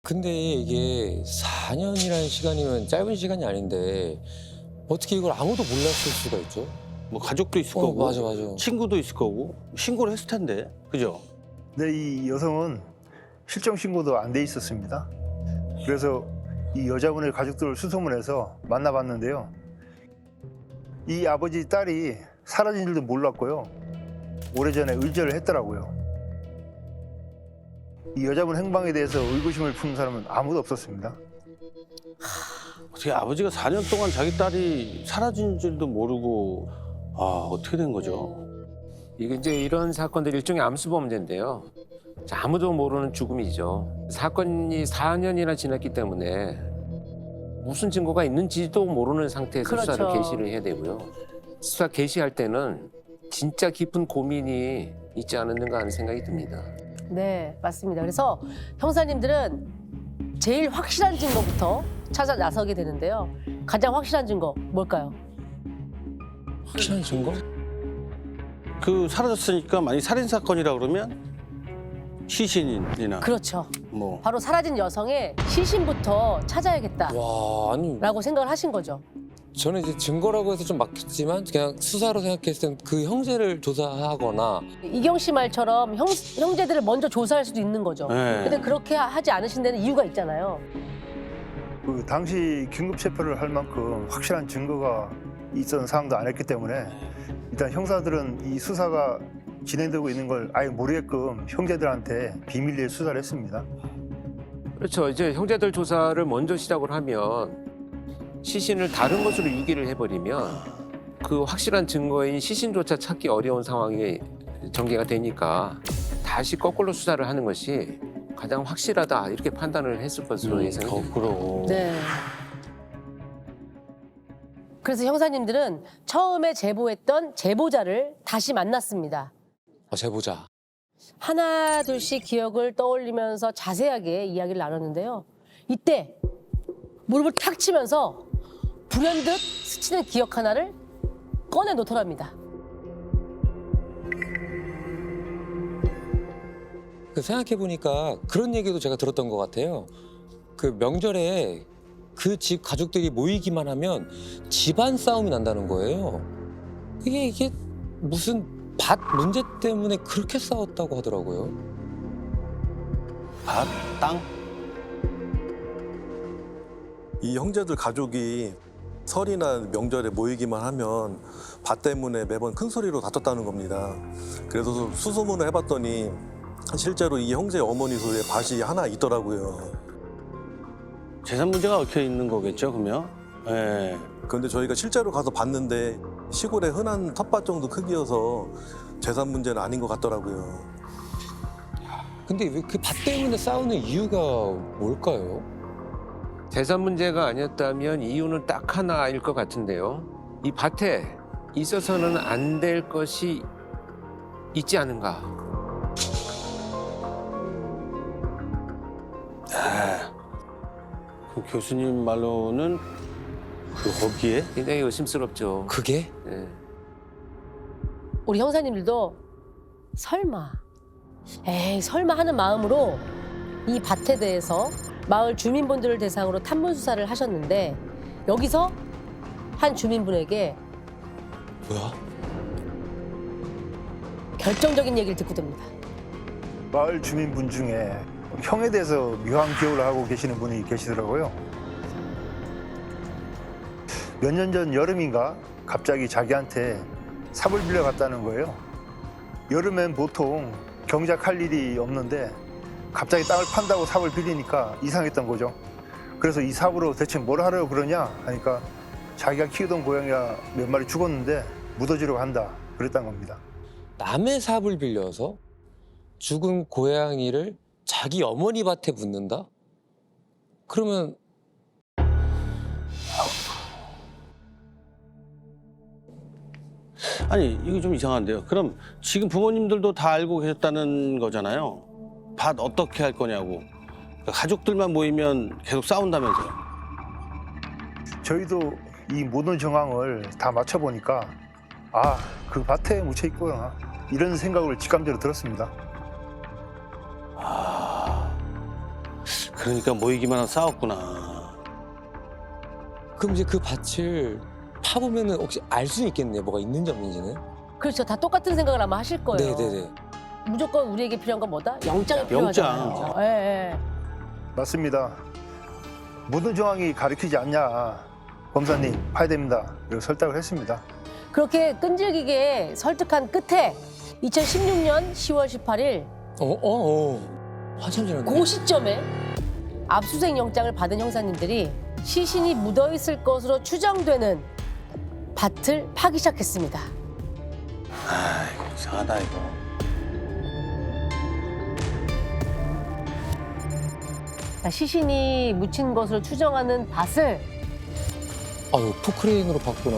근데 이게 4년이라는 시간이면 짧은 시간이 아닌데 어떻게 이걸 아무도 몰랐을 수가 있죠? 뭐 가족도 있을 거고, 맞아. 친구도 있을 거고 신고를 했을 텐데, 그죠? 근데 이 여성은 실종 신고도 안 돼 있었습니다. 그래서 이 여자분의 가족들을 수소문해서 만나봤는데요. 이 아버지 딸이 사라진 줄도 몰랐고요. 오래전에 의절을 했더라고요. 이 여자분 행방에 대해서 의구심을 푸는 사람은 아무도 없었습니다. 어떻게 아버지가 4년 동안 자기 딸이 사라진 줄도 모르고, 어떻게 된 거죠? 이게 이제 이런 사건들이 일종의 암수 범죄인데요. 자, 아무도 모르는 죽음이죠. 사건이 4년이나 지났기 때문에 무슨 증거가 있는지도 모르는 상태에서 그렇죠. 수사를 개시를 해야 되고요. 수사 개시할 때는 진짜 깊은 고민이 있지 않았는가 하는 생각이 듭니다. 네, 맞습니다. 그래서 형사님들은 제일 확실한 증거부터 찾아 나서게 되는데요. 가장 확실한 증거 뭘까요? 확실한 증거? 그 사라졌으니까 만약 살인 사건이라 그러면 시신이나 그렇죠. 뭐 바로 사라진 여성의 시신부터 찾아야겠다라고 와, 아니 생각을 하신 거죠. 저는 이제 증거라고 해서 좀 막혔지만 그냥 수사로 생각했을 땐 그 형제를 조사하거나 이경 씨 말처럼 형제들을 먼저 조사할 수도 있는 거죠. 네. 근데 그렇게 하지 않으신 데는 이유가 있잖아요. 그 당시 긴급 체포를 할 만큼 확실한 증거가 있었던 상황도 안 했기 때문에 일단 형사들은 이 수사가 진행되고 있는 걸 아예 모르게끔 형제들한테 비밀리에 수사를 했습니다. 그렇죠. 이제 형제들 조사를 먼저 시작을 하면 시신을 다른 것으로 유기를 해버리면 그 확실한 증거인 시신조차 찾기 어려운 상황이 전개가 되니까 다시 거꾸로 수사를 하는 것이 가장 확실하다 이렇게 판단을 했을 것으로 예상이 됩니다. 거꾸로. 네. 그래서 형사님들은 처음에 제보했던 제보자를 다시 만났습니다. 제보자. 하나 둘씩 기억을 떠올리면서 자세하게 이야기를 나눴는데요. 이때 무릎을 탁 치면서 불현듯 스치는 기억 하나를 꺼내 놓더랍니다. 생각해 보니까 그런 얘기도 제가 들었던 것 같아요. 그 명절에 그 집 가족들이 모이기만 하면 집안 싸움이 난다는 거예요. 이게 무슨 밭 문제 때문에 그렇게 싸웠다고 하더라고요. 밭, 땅? 이 형제들 가족이 설이나 명절에 모이기만 하면 밭 때문에 매번 큰 소리로 다퉜다는 겁니다. 그래서 수소문을 해봤더니 실제로 이 형제 어머니 소유에 밭이 하나 있더라고요. 재산 문제가 얽혀 있는 거겠죠, 그러면? 예. 그런데 저희가 실제로 가서 봤는데 시골의 흔한 텃밭 정도 크기여서 재산 문제는 아닌 것 같더라고요. 근데 왜 그 밭 때문에 싸우는 이유가 뭘까요? 재산 문제가 아니었다면 이유는 딱 하나일 것 같은데요. 이 밭에 있어서는 안 될 것이 있지 않은가. 그 교수님 말로는 거기에 굉장히 의심스럽죠. 그게? 네. 우리 형사님들도 설마, 설마 하는 마음으로 이 밭에 대해서 마을 주민분들을 대상으로 탐문 수사를 하셨는데 여기서 한 주민분에게 뭐야? 결정적인 얘기를 듣고 듭니다. 마을 주민분 중에 형에 대해서 묘한 기억을 하고 계시는 분이 계시더라고요. 몇 년 전 여름인가 갑자기 자기한테 삽을 빌려갔다는 거예요. 여름엔 보통 경작할 일이 없는데 갑자기 땅을 판다고 삽을 빌리니까 이상했던 거죠. 그래서 이 삽으로 대체 뭘 하려고 그러냐 하니까 자기가 키우던 고양이가 몇 마리 죽었는데 묻어주려고 한다 그랬던 겁니다. 남의 삽을 빌려서 죽은 고양이를 자기 어머니 밭에 묻는다? 그러면 아니 이거 좀 이상한데요. 그럼 지금 부모님들도 다 알고 계셨다는 거잖아요. 밭 어떻게 할 거냐고. 그러니까 가족들만 모이면 계속 싸운다면서요. 저희도 이 모든 정황을 다 맞춰보니까 아, 그 밭에 묻혀 있구나 이런 생각을 직감적으로 들었습니다. 그러니까 모이기만 하면 싸웠구나. 그럼 이제 그 밭을 파보면은 혹시 알 수 있겠네, 뭐가 있는지 없는지는. 그렇죠. 다 똑같은 생각을 아마 하실 거예요. 네네네. 무조건 우리에게 필요한 건 뭐다? 영장이 영장. 필요하잖아요. 예, 예. 맞습니다. 모든 정황이 가리키지 않냐. 검사님 파야 됩니다. 이렇게 설득을 했습니다. 그렇게 끈질기게 설득한 끝에 2016년 10월 18일 한참 지났네. 그 시점에 압수수색 영장을 받은 형사님들이 시신이 묻어있을 것으로 추정되는 밭을 파기 시작했습니다. 아이고, 이상하다, 이거. 자, 시신이 묻힌 것으로 추정하는 밭을 아유, 포크레인으로 봤구나.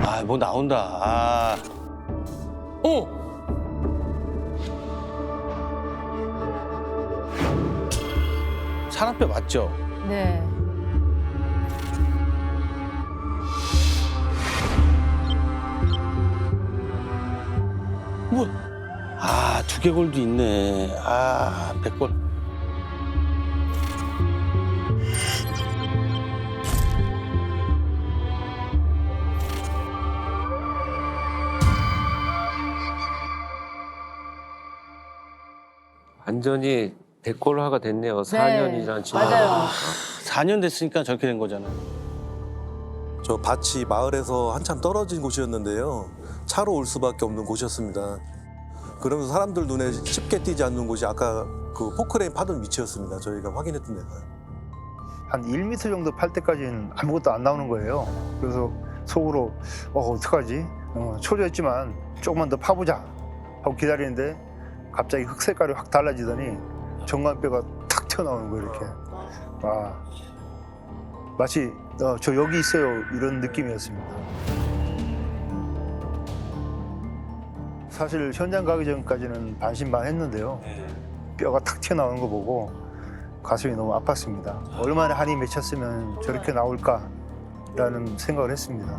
아, 뭐 나온다. 아. 사람뼈 맞죠? 네. 뭐? 아, 두개골도 있네. 아, 백골. 완전히 백골화가 됐네요. 4년이란 지나. 맞아요. 4년 됐으니까 저렇게 된 거잖아. 저 밭이 마을에서 한참 떨어진 곳이었는데요. 차로 올 수밖에 없는 곳이었습니다. 그러면서 사람들 눈에 쉽게 띄지 않는 곳이 아까 그 포크레인 파던 위치였습니다. 저희가 확인했던 데가. 한 1m 정도 팔 때까지는 아무것도 안 나오는 거예요. 그래서 속으로 어떡하지? 초조했지만 조금만 더 파보자 하고 기다리는데 갑자기 흙 색깔이 확 달라지더니 정관뼈가 탁 튀어나오는 거예요. 이렇게. 와, 마치 저 여기 있어요 이런 느낌이었습니다. 사실 현장 가기 전까지는 반신반했는데요. 뼈가 탁 튀어나오는 거 보고 가슴이 너무 아팠습니다. 얼마나 한이 맺혔으면 저렇게 나올까라는 생각을 했습니다.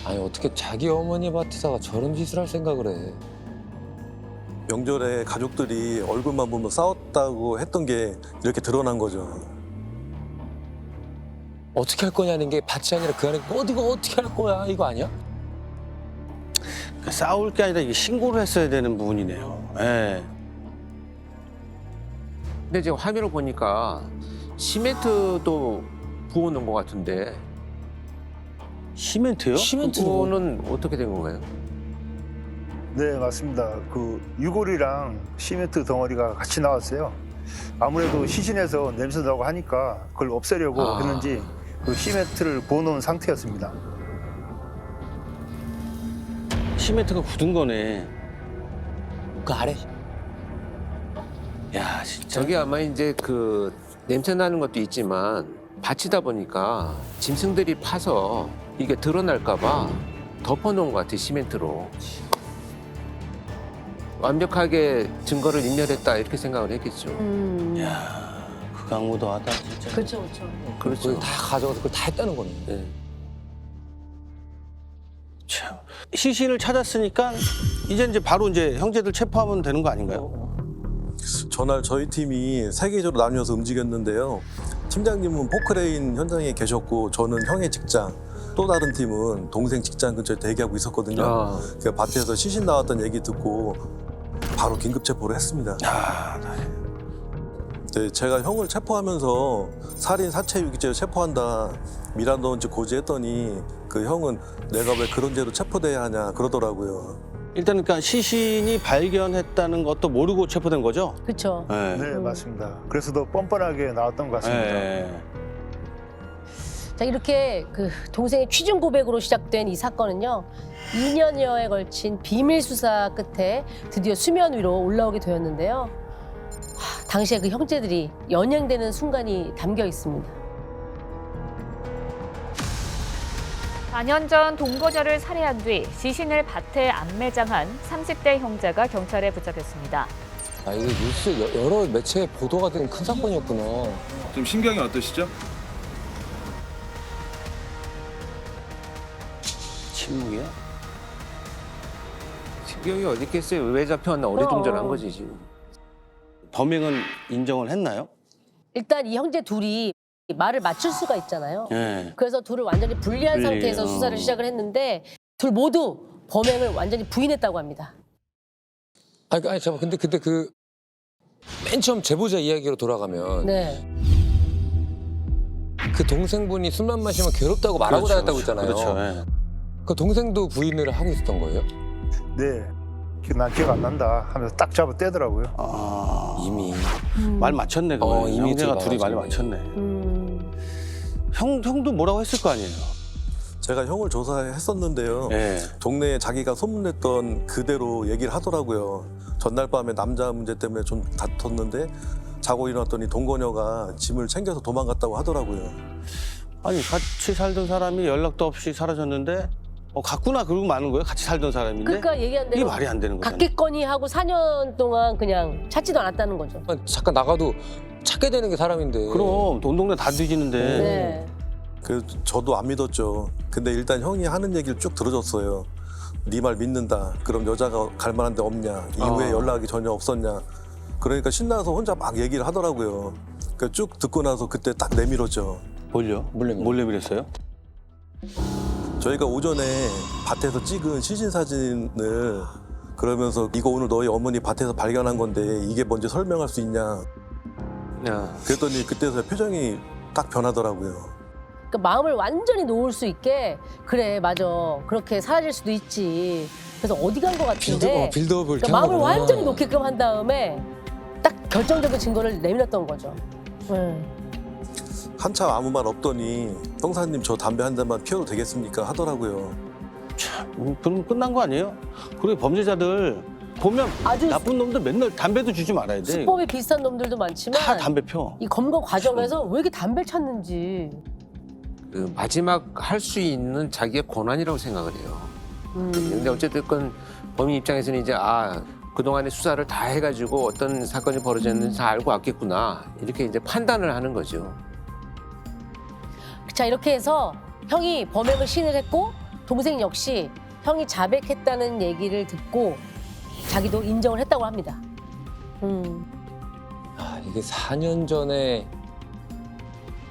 아니, 어떻게 자기 어머니 밭에다가 저런 짓을 할 생각을 해. 명절에 가족들이 얼굴만 보면 싸웠다고 했던 게 이렇게 드러난 거죠. 어떻게 할 거냐는 게 밭이 아니라 그 안에 어디가 어떻게 할 거야, 이거 아니야? 그러니까 싸울 게 아니라 이게 신고를 했어야 되는 부분이네요. 예. 근데 지금 화면을 보니까 시멘트도 부어놓은 것 같은데 시멘트요? 그거는 어떻게 된 건가요? 네, 맞습니다. 그 유골이랑 시멘트 덩어리가 같이 나왔어요. 아무래도 시신에서 냄새 나고 하니까 그걸 없애려고 했는지 그 시멘트를 부어놓은 상태였습니다. 시멘트가 굳은 거네. 그 아래. 야, 진짜. 저게 아마 이제 그 냄새 나는 것도 있지만 밭이다 보니까 짐승들이 파서 이게 드러날까봐 덮어놓은 것 같아, 시멘트로. 완벽하게 증거를 인멸했다 이렇게 생각을 했겠죠. 야, 극악무도하다 진짜. 그렇죠, 그렇죠. 그렇죠. 그걸 다 가져가서 그걸 다 했다는 거네. 네. 참. 시신을 찾았으니까 이제 바로 이제 형제들 체포하면 되는 거 아닌가요? 전날 저희 팀이 3계조로 나뉘어서 움직였는데요. 팀장님은 포크레인 현장에 계셨고 저는 형의 직장, 또 다른 팀은 동생 직장 근처에 대기하고 있었거든요. 그 밭에서 시신 나왔던 얘기 듣고 바로 긴급 체포를 했습니다. 네, 제가 형을 체포하면서 살인 사체 유기죄로 체포한다, 미란도원죄 고지했더니 그 형은 내가 왜 그런 죄로 체포돼야 하냐 그러더라고요. 일단 그러니까 시신이 발견했다는 것도 모르고 체포된 거죠? 그렇죠. 네. 네, 맞습니다. 그래서 더 뻔뻔하게 나왔던 것 같습니다. 네. 자, 이렇게 그 동생의 취중 고백으로 시작된 이 사건은요, 2년여에 걸친 비밀 수사 끝에 드디어 수면 위로 올라오게 되었는데요. 당시에 그 형제들이 연행되는 순간이 담겨 있습니다. 4년 전 동거녀를 살해한 뒤 시신을 밭에 안매장한 30대 형제가 경찰에 붙잡혔습니다. 아, 이게 뉴스 여러 매체에 보도가 된 큰 사건이었구나. 좀 심경이 어떠시죠? 침묵이야? 여기 어디 있겠어요? 왜 잡혀왔나 어리둥절한 거지 지금. 범행은 인정을 했나요? 일단 이 형제 둘이 말을 맞출 수가 있잖아요. 예. 그래서 둘을 완전히 분리한 상태에서 수사를 시작을 했는데 둘 모두 범행을 완전히 부인했다고 합니다. 아니 잠깐 근데 그 맨 처음 제보자 이야기로 돌아가면 네. 그 동생분이 술만 마시면 괴롭다고 말하고 다녔다고 했잖아요. 그렇죠. 예. 그 동생도 부인을 하고 있었던 거예요? 네. 난 기억 안 난다 하면서 딱 잡아 떼더라고요. 아, 이미. 말 맞췄네 그거. 이미 형제가 둘이 말 맞췄네. 맞췄네. 형도 뭐라고 했을 거 아니에요. 제가 형을 조사했었는데요. 예. 동네에 자기가 소문냈던 그대로 얘기를 하더라고요. 전날 밤에 남자 문제 때문에 좀 다퉜는데 자고 일어났더니 동거녀가 짐을 챙겨서 도망갔다고 하더라고요. 아니 같이 살던 사람이 연락도 없이 사라졌는데 갔구나 그러고 마는 거예요. 같이 살던 사람인데 그러니까 얘기한 이게 대로 말이 안 되는 거잖아요. 갖겠거니 하고 4년 동안 그냥 찾지도 않았다는 거죠. 잠깐 나가도 찾게 되는 게 사람인데. 그럼 온 동네 다 뒤지는데 네. 그 저도 안 믿었죠. 근데 일단 형이 하는 얘기를 쭉 들어줬어요. 네 말 믿는다. 그럼 여자가 갈 만한 데 없냐? 이후에 연락이 전혀 없었냐? 그러니까 신나서 혼자 막 얘기를 하더라고요. 그 쭉 듣고 나서 그때 딱 내밀었죠. 뭘요? 몰래 몰래 밀었어요? 저희가 오전에 밭에서 찍은 시신 사진을 그러면서 이거 오늘 너희 어머니 밭에서 발견한 건데 이게 뭔지 설명할 수 있냐? 야, 그랬더니 그때서야 표정이 딱 변하더라고요. 그러니까 마음을 완전히 놓을 수 있게 그래 맞아 그렇게 사라질 수도 있지. 그래서 어디 간 것 같은데 빌드업을 그러니까 마음을 완전히 놓게끔 한 다음에 딱 결정적인 증거를 내밀었던 거죠. 한참 아무 말 없더니 형사님 저 담배 한 잔만 피워도 되겠습니까? 하더라고요. 그럼 끝난 거 아니에요? 그리고 범죄자들 보면 아주 나쁜 놈들 맨날 담배도 주지 말아야 돼. 수법이 비슷한 놈들도 많지만 다 담배 펴. 이 검거 과정에서 왜 이렇게 담배를 찾는지. 그 마지막 할 수 있는 자기의 권한이라고 생각을 해요. 근데 어쨌든 범인 입장에서는 이제 그동안의 수사를 다 해가지고 어떤 사건이 벌어졌는지 다 알고 왔겠구나 이렇게 이제 판단을 하는 거죠. 자 이렇게 해서 형이 범행을 시인을 했고 동생 역시 형이 자백했다는 얘기를 듣고 자기도 인정을 했다고 합니다. 이게 4년 전에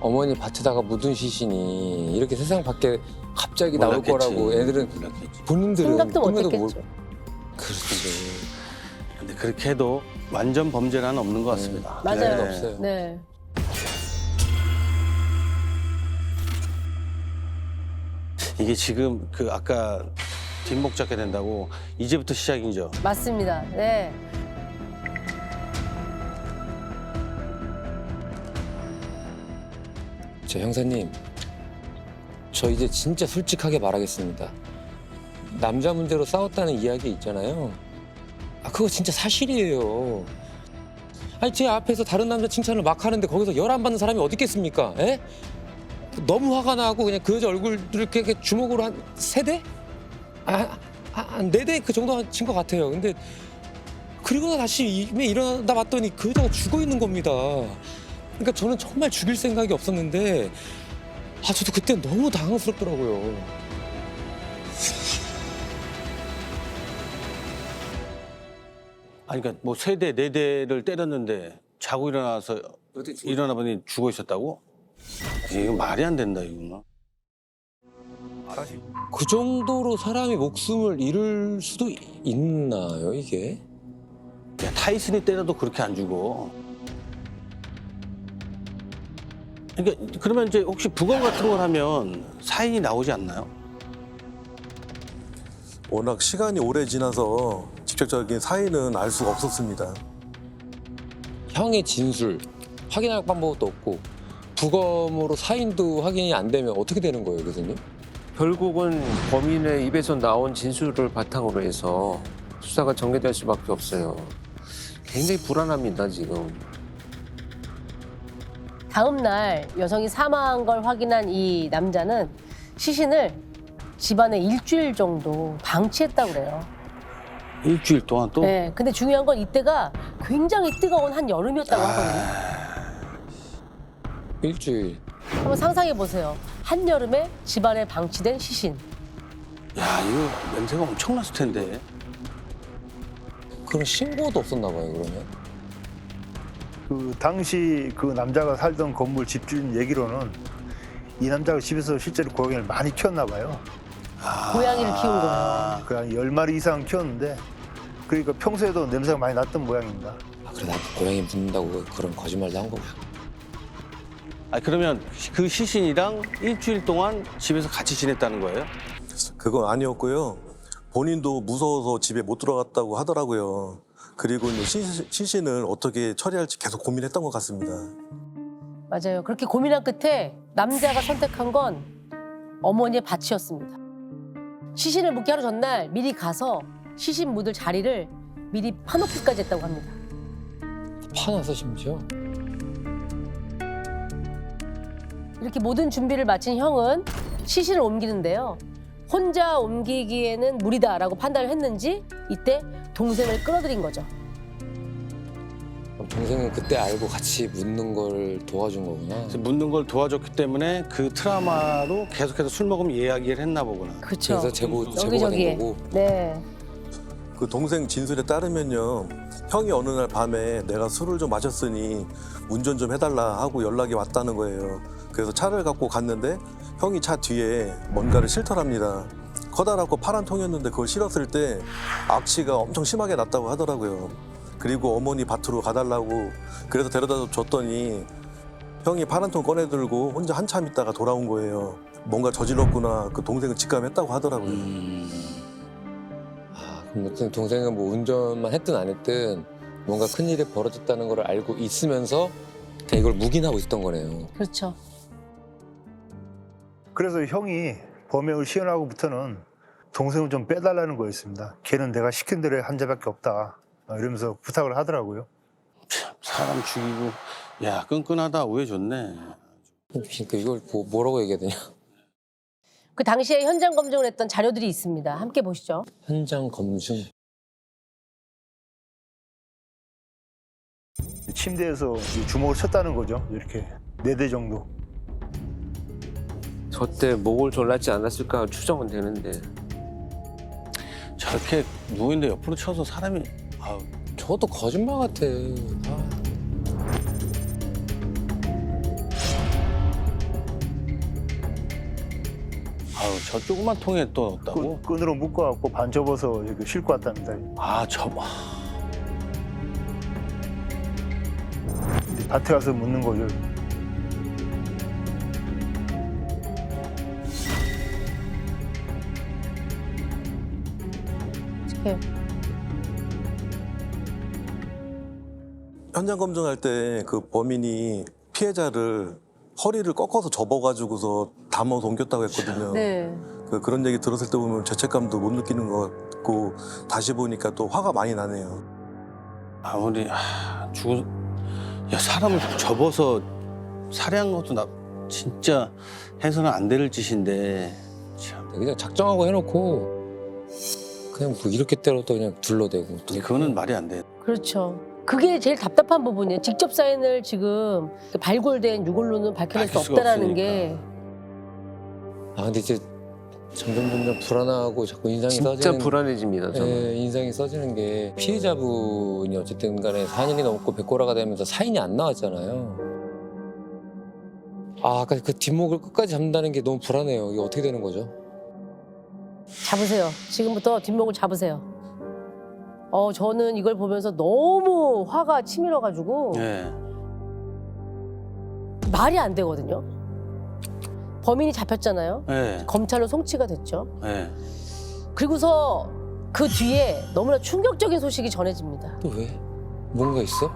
어머니 밭에다가 묻은 시신이 이렇게 세상 밖에 갑자기 나올 몰랐겠지. 거라고 애들은 몰랐겠지. 본인들은 생각도 꿈에도 못했겠죠. 그렇지. 근데 그렇게 해도 완전 범죄란 없는 것 같습니다. 맞아요. 네. 없어요. 네. 이게 지금 그 아까 뒷목 잡게 된다고 이제부터 시작이죠. 맞습니다. 네. 형사님, 저 이제 진짜 솔직하게 말하겠습니다. 남자 문제로 싸웠다는 이야기 있잖아요. 그거 진짜 사실이에요. 아니 제 앞에서 다른 남자 칭찬을 막 하는데 거기서 열 안 받는 사람이 어디 있겠습니까? 에? 너무 화가 나고 그냥 그 여자 얼굴 이렇게 주먹으로 한 3대? 한 4대 그 정도 친 것 같아요. 근데 그리고 다시 이미 일어나다 봤더니 그 여자가 죽어 있는 겁니다. 그러니까 저는 정말 죽일 생각이 없었는데 저도 그때 너무 당황스럽더라고요. 아니 그러니까 뭐 3대, 4대를 때렸는데 자고 일어나서 일어나 보니 죽어 있었다고? 이거 말이 안 된다 이거. 그 정도로 사람이 목숨을 잃을 수도 있나요, 이게? 야, 타이슨이 때려도 그렇게 안 죽어. 그러니까 그러면 이제 혹시 부검 같은 걸 하면 사인이 나오지 않나요? 워낙 시간이 오래 지나서 직접적인 사인은 알 수가 없었습니다. 형의 진술 확인할 방법도 없고 부검으로 사인도 확인이 안 되면 어떻게 되는 거예요, 교수님? 결국은 범인의 입에서 나온 진술을 바탕으로 해서 수사가 전개될 수밖에 없어요. 굉장히 불안합니다, 지금. 다음 날 여성이 사망한 걸 확인한 이 남자는 시신을 집안에 일주일 정도 방치했다고 그래요. 일주일 동안 또? 네. 근데 중요한 건 이때가 굉장히 뜨거운 한 여름이었다고 하거든요. 일주일. 한번 상상해 보세요. 한여름에 집안에 방치된 시신. 야 이거 냄새가 엄청났을 텐데. 그런 신고도 없었나 봐요, 그러면. 그 당시 그 남자가 살던 건물 집주인 얘기로는 이 남자가 집에서 실제로 고양이를 많이 키웠나 봐요. 고양이를 키운 거예요. 그 한 10마리 이상 키웠는데 그러니까 평소에도 냄새가 많이 났던 모양입니다. 아, 그래, 나한테 고양이 묻는다고 그런 거짓말도 한 거고. 그러면 그 시신이랑 일주일 동안 집에서 같이 지냈다는 거예요? 그건 아니었고요. 본인도 무서워서 집에 못 들어갔다고 하더라고요. 그리고 이제 시신을 어떻게 처리할지 계속 고민했던 것 같습니다. 맞아요. 그렇게 고민한 끝에 남자가 선택한 건 어머니의 밭이었습니다. 시신을 묻기 하루 전날 미리 가서 시신 묻을 자리를 미리 파놓기까지 했다고 합니다. 파나서 심지어. 이렇게 모든 준비를 마친 형은 시신을 옮기는데요. 혼자 옮기기에는 무리다라고 판단을 했는지 이때 동생을 끌어들인 거죠. 그럼 동생은 그때 알고 같이 묻는 걸 도와준 거구나. 그래서 묻는 걸 도와줬기 때문에 그 트라우마로 계속해서 술 먹으면 이야기를 했나 보구나. 그렇죠. 그래서 제보가 된 여기저기에. 거고. 네. 그 동생 진술에 따르면요. 형이 어느 날 밤에 내가 술을 좀 마셨으니 운전 좀 해달라 하고 연락이 왔다는 거예요. 그래서 차를 갖고 갔는데 형이 차 뒤에 뭔가를 싣더랍니다. 커다랗고 파란 통이었는데 그걸 실었을 때 악취가 엄청 심하게 났다고 하더라고요. 그리고 어머니 밭으로 가달라고 그래서 데려다 줬더니 형이 파란 통 꺼내 들고 혼자 한참 있다가 돌아온 거예요. 뭔가 저질렀구나. 그 동생은 직감했다고 하더라고요. 아, 그럼 동생은 뭐 운전만 했든 안 했든 뭔가 큰일이 벌어졌다는 걸 알고 있으면서 그냥 이걸 묵인하고 있었던 거네요. 그렇죠. 그래서 형이 범행을 시연하고부터는 동생을 좀 빼달라는 거였습니다. 걔는 내가 시킨 대로 한 자밖에 없다. 이러면서 부탁을 하더라고요. 사람 죽이고 야 끈끈하다 오해 좋네. 그러니까 이걸 뭐라고 얘기해야 되냐. 그 당시에 현장 검증을 했던 자료들이 있습니다. 함께 보시죠. 현장 검증. 침대에서 주먹을 쳤다는 거죠. 이렇게 4대 정도. 저때 목을 졸랐지 않았을까 추정은 되는데. 저렇게 누워있는데 옆으로 쳐서 사람이 아우, 저것도 거짓말 같아. 아. 아우 저 조그만 통에 또 넣었다고? 끈으로 묶어갖고 반 접어서 이렇게 싣고 왔답니다. 밭에 가서 묻는 거죠. 네. 현장 검증할 때 그 범인이 피해자를 허리를 꺾어서 접어가지고서 담아서 옮겼다고 했거든요. 네. 그런 얘기 들었을 때 보면 죄책감도 못 느끼는 것 같고 다시 보니까 또 화가 많이 나네요. 아무리 죽은 야 사람을 접어서 살해한 것도 나 진짜 해서는 안 될 짓인데 참. 그냥 작정하고 해놓고 그냥 뭐 이렇게 때려도 그냥 둘러대고. 그거는 말이 안 돼. 그렇죠. 그게 제일 답답한 부분이에요. 직접 사인을 지금 발굴된 유골로는 밝혀낼 수 밝힐 수가 없다라는 없으니까. 게. 아 근데 이제 점점 불안하고 자꾸 인상이 진짜 써지는. 불안해집니다. 저는. 예, 인상이 써지는 게 피해자분이 어쨌든 간에 4년이 넘고 백고라가 되면서 사인이 안 나왔잖아요. 아, 아까 그 뒷목을 끝까지 잡는다는 게 너무 불안해요. 이게 어떻게 되는 거죠? 잡으세요. 지금부터 뒷목을 잡으세요. 저는 이걸 보면서 너무 화가 치밀어가지고 예. 말이 안 되거든요. 범인이 잡혔잖아요. 예. 검찰로 송치가 됐죠. 예. 그리고서 그 뒤에 너무나 충격적인 소식이 전해집니다. 또 왜? 뭔가 있어?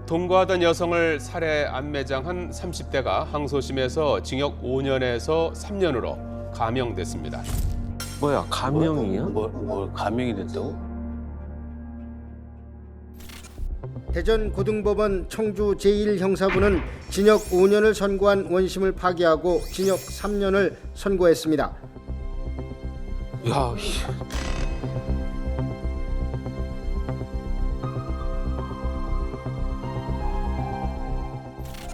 동거하던 여성을 살해 안매장한 30대가 항소심에서 징역 5년에서 3년으로 감형됐습니다. 뭐야 감형이야? 뭘 감형이 됐다고? 대전고등법원 청주 제1형사부는 징역 5년을 선고한 원심을 파기하고 징역 3년을 선고했습니다. 야,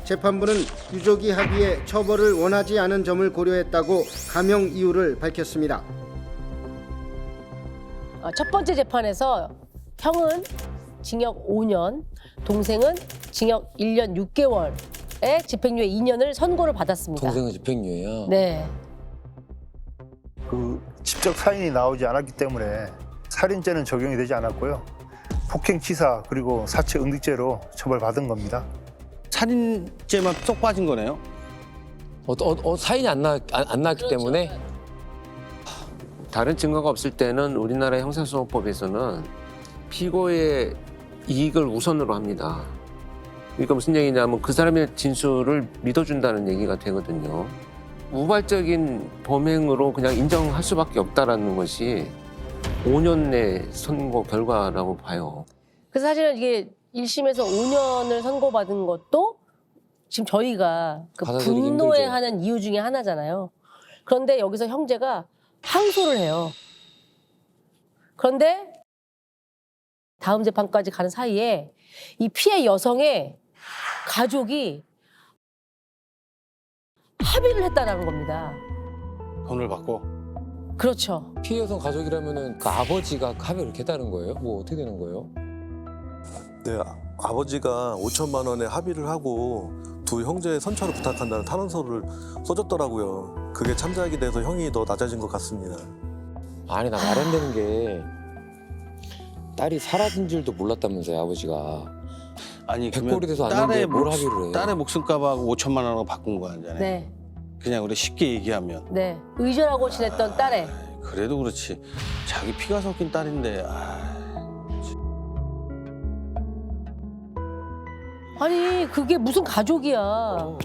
재판부는 유족이 합의해 처벌을 원하지 않은 점을 고려했다고 감형 이유를 밝혔습니다. 첫 번째 재판에서 형은 징역 5년, 동생은 징역 1년 6개월에 집행유예 2년을 선고를 받았습니다. 동생은 집행유예야. 네. 그 직접 사인이 나오지 않았기 때문에 살인죄는 적용이 되지 않았고요. 폭행치사 그리고 사체 응축죄로 처벌받은 겁니다. 살인죄만 쏙 빠진 거네요. 사인이 안 나왔기 때문에 다른 증거가 없을 때는 우리나라 형사소송법에서는 피고의 이익을 우선으로 합니다. 그러니까 무슨 얘기냐면 그 사람의 진술을 믿어준다는 얘기가 되거든요. 우발적인 범행으로 그냥 인정할 수밖에 없다라는 것이 5년 내 선고 결과라고 봐요. 그래서 사실은 이게 1심에서 5년을 선고받은 것도 지금 저희가 그 받아들이기 분노해하는 이유 중에 하나잖아요. 그런데 여기서 형제가 항소를 해요. 그런데 다음 재판까지 가는 사이에 이 피해 여성의 가족이 합의를 했다는 겁니다. 돈을 받고. 그렇죠. 피해 여성 가족이라면은 그 아버지가 합의를 이렇게 했다는 거예요? 뭐 어떻게 되는 거예요? 네, 아버지가 5천만 원에 합의를 하고 두 형제의 선처를 부탁한다는 탄원서를 써줬더라고요. 그게 참작이 돼서 형이 더 낮아진 것 같습니다. 아니 나 말 안 되는 게 딸이 사라진 줄도 몰랐다면서요 아버지가. 아니 백골이 돼서 왔는데 뭘 합의를 해? 딸의 목숨값하고 5천만 원으로 바꾼 거잖아요. 네. 그냥 우리 쉽게 얘기하면. 네. 의존하고 지냈던 딸의. 그래도 그렇지. 자기 피가 섞인 딸인데. 아니 그게 무슨 가족이야.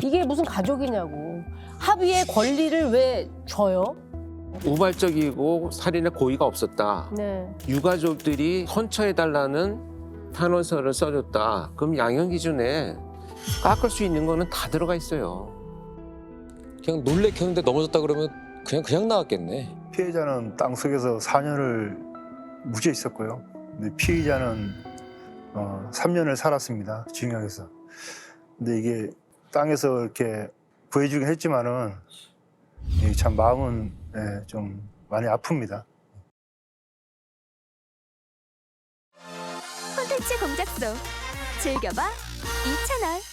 이게 무슨 가족이냐고. 합의의 권리를 왜 줘요? 우발적이고 살인의 고의가 없었다. 네. 유가족들이 선처해달라는 탄원서를 써줬다. 그럼 양형 기준에 깎을 수 있는 거는 다 들어가 있어요. 그냥 놀래켰는데 넘어졌다 그러면 그냥 나왔겠네. 피해자는 땅속에서 4년을 묻혀 있었고요. 근데 피의자는 3년을 살았습니다. 징역에서. 근데 이게 땅에서 이렇게 구해주긴 했지만은 참 마음은 좀 많이 아픕니다. 콘텐츠 공작소 즐겨봐 이채널.